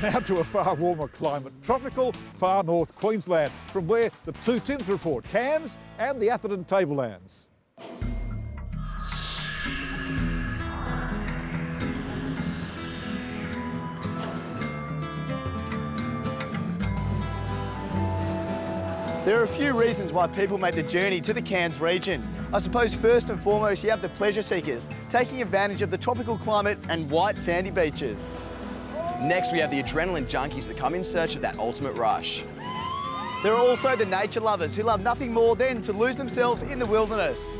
Now to a far warmer climate, tropical far North Queensland, from where the two Tims report, Cairns and the Atherton Tablelands. There are a few reasons why people make the journey to the Cairns region. I suppose first and foremost you have the pleasure seekers, taking advantage of the tropical climate and white sandy beaches. Next we have the adrenaline junkies that come in search of that ultimate rush. There are also the nature lovers who love nothing more than to lose themselves in the wilderness.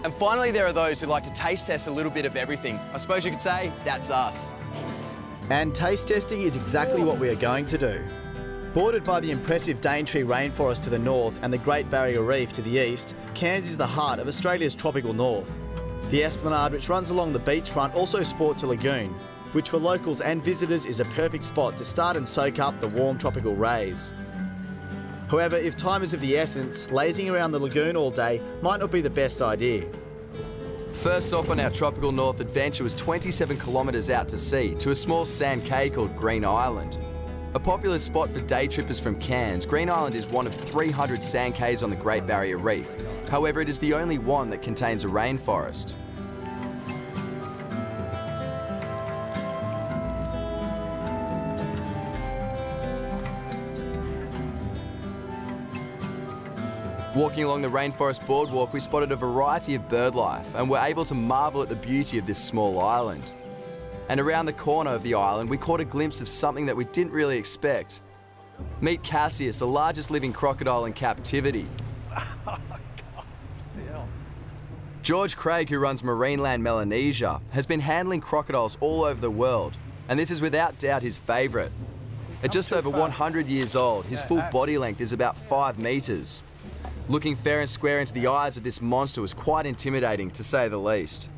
And finally there are those who like to taste test a little bit of everything. I suppose you could say that's us. And taste testing is exactly what we are going to do. Bordered by the impressive Daintree rainforest to the north and the Great Barrier Reef to the east, Cairns is the heart of Australia's tropical north. The esplanade which runs along the beachfront also sports a lagoon, which for locals and visitors is a perfect spot to start and soak up the warm tropical rays. However, if time is of the essence, lazing around the lagoon all day might not be the best idea. First off on our tropical north adventure was 27 kilometres out to sea to a small sand cay called Green Island. A popular spot for day trippers from Cairns, Green Island is one of 300 sand cays on the Great Barrier Reef. However, it is the only one that contains a rainforest. Walking along the rainforest boardwalk, we spotted a variety of bird life and were able to marvel at the beauty of this small island. And around the corner of the island, we caught a glimpse of something that we didn't really expect. Meet Cassius, the largest living crocodile in captivity. George Craig, who runs Marineland Melanesia, has been handling crocodiles all over the world, and this is without doubt his favourite. At just over 100 years old, his full body length is about 5 metres. Looking fair and square into the eyes of this monster was quite intimidating, to say the least.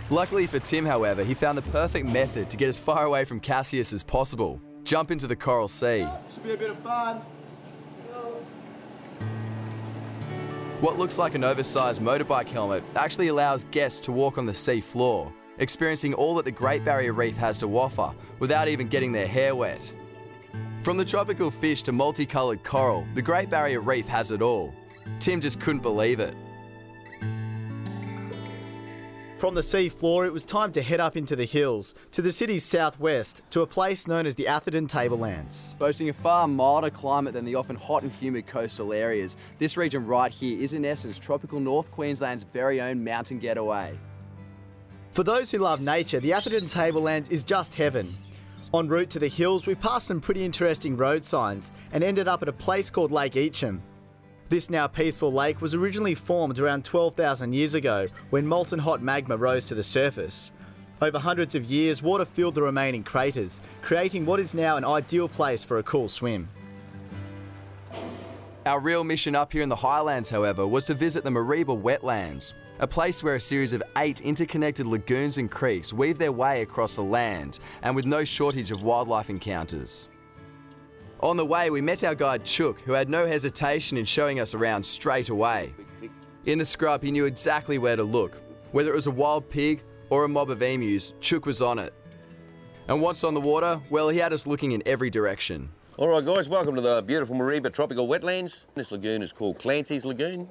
Luckily for Tim, however, he found the perfect method to get as far away from Cassius as possible. Jump into the coral sea. Should be a bit of fun. What looks like an oversized motorbike helmet actually allows guests to walk on the sea floor, experiencing all that the Great Barrier Reef has to offer without even getting their hair wet. From the tropical fish to multicoloured coral, the Great Barrier Reef has it all. Tim just couldn't believe it. From the sea floor, it was time to head up into the hills, to the city's southwest, to a place known as the Atherton Tablelands. Boasting a far milder climate than the often hot and humid coastal areas, this region right here is in essence tropical North Queensland's very own mountain getaway. For those who love nature, the Atherton Tablelands is just heaven. En route to the hills, we passed some pretty interesting road signs and ended up at a place called Lake Eacham. This now peaceful lake was originally formed around 12,000 years ago when molten hot magma rose to the surface. Over hundreds of years, water filled the remaining craters, creating what is now an ideal place for a cool swim. Our real mission up here in the highlands, however, was to visit the Mareeba wetlands, a place where a series of 8 interconnected lagoons and creeks weave their way across the land, and with no shortage of wildlife encounters. On the way, we met our guide Chook, who had no hesitation in showing us around straight away. In the scrub, he knew exactly where to look. Whether it was a wild pig or a mob of emus, Chook was on it. And once on the water, well, he had us looking in every direction. All right, guys, welcome to the beautiful Mareeba tropical wetlands. This lagoon is called Clancy's Lagoon,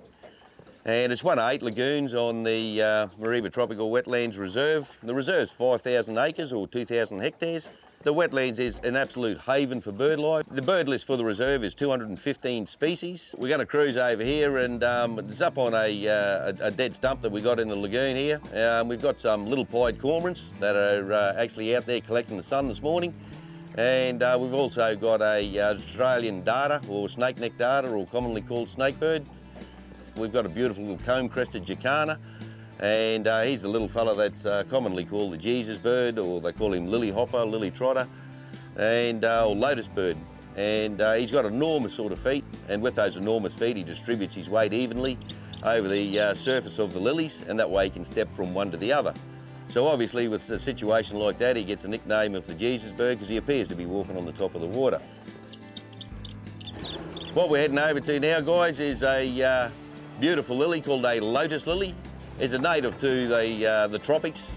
and it's one of 8 lagoons on the Mareeba Tropical Wetlands Reserve. The reserve's 5,000 acres or 2,000 hectares. The wetlands is an absolute haven for bird life. The bird list for the reserve is 215 species. We're going to cruise over here, and it's up on a dead stump that we got in the lagoon here. We've got some little pied cormorants that are actually out there collecting the sun this morning. And we've also got a Australian darter, or snake-necked darter, or commonly called snakebird. We've got a beautiful little comb-crested jacana. And he's the little fella that's commonly called the Jesus bird, or they call him lily hopper, lily trotter, and or lotus bird. And he's got enormous sort of feet, and with those enormous feet he distributes his weight evenly over the surface of the lilies, and that way he can step from one to the other. So obviously with a situation like that, he gets a nickname of the Jesus bird because he appears to be walking on the top of the water. What we're heading over to now, guys, is a beautiful lily called a lotus lily. It's a native to the tropics,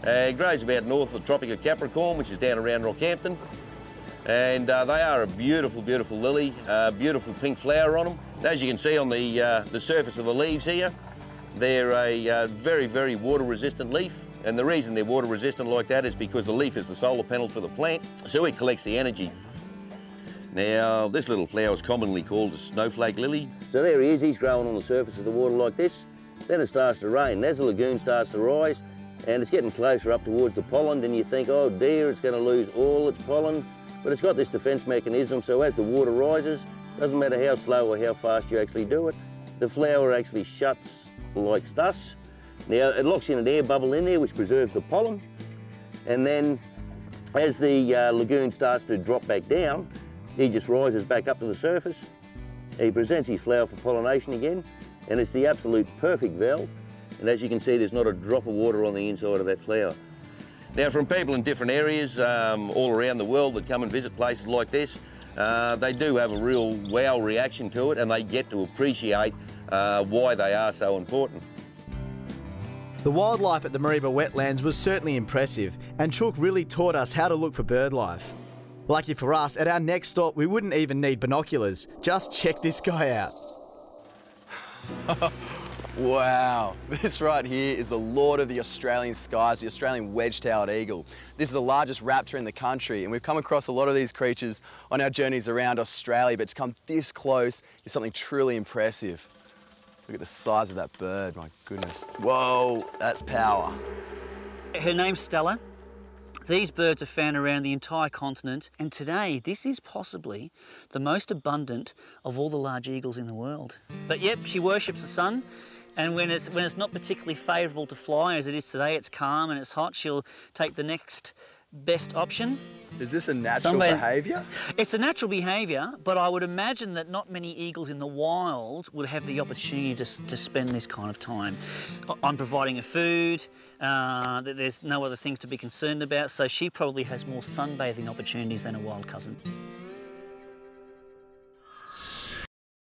It grows about north of the Tropic of Capricorn, which is down around Rockhampton. And they are a beautiful, beautiful lily, beautiful pink flower on them. As you can see on the surface of the leaves here, they're a very, very water-resistant leaf. And the reason they're water-resistant like that is because the leaf is the solar panel for the plant, so it collects the energy. Now, this little flower is commonly called a snowflake lily. So there he is, he's growing on the surface of the water like this. Then it starts to rain. As the lagoon starts to rise, and it's getting closer up towards the pollen, and you think, oh dear, it's going to lose all its pollen. But it's got this defence mechanism, so as the water rises, doesn't matter how slow or how fast you actually do it, the flower actually shuts like thus. Now, it locks in an air bubble in there, which preserves the pollen. And then, as the lagoon starts to drop back down, he just rises back up to the surface. He presents his flower for pollination again, and it's the absolute perfect valve. And as you can see, there's not a drop of water on the inside of that flower. Now, from people in different areas all around the world that come and visit places like this, they do have a real wow reaction to it, and they get to appreciate why they are so important. The wildlife at the Mareeba wetlands was certainly impressive, and Chook really taught us how to look for bird life. Lucky for us, at our next stop, we wouldn't even need binoculars. Just check this guy out. Wow, this right here is the lord of the Australian skies, the Australian wedge-tailed eagle. This is the largest raptor in the country, and we've come across a lot of these creatures on our journeys around Australia, but to come this close is something truly impressive. Look at the size of that bird, my goodness. Whoa, that's power. Her name's Stella. These birds are found around the entire continent, and today this is possibly the most abundant of all the large eagles in the world. But yep, she worships the sun, and when it's not particularly favourable to fly, as it is today, it's calm and it's hot, she'll take the next best option. Is this a natural behaviour? It's a natural behaviour, but I would imagine that not many eagles in the wild would have the opportunity to spend this kind of time. I'm providing her food, there's no other things to be concerned about, so she probably has more sunbathing opportunities than a wild cousin.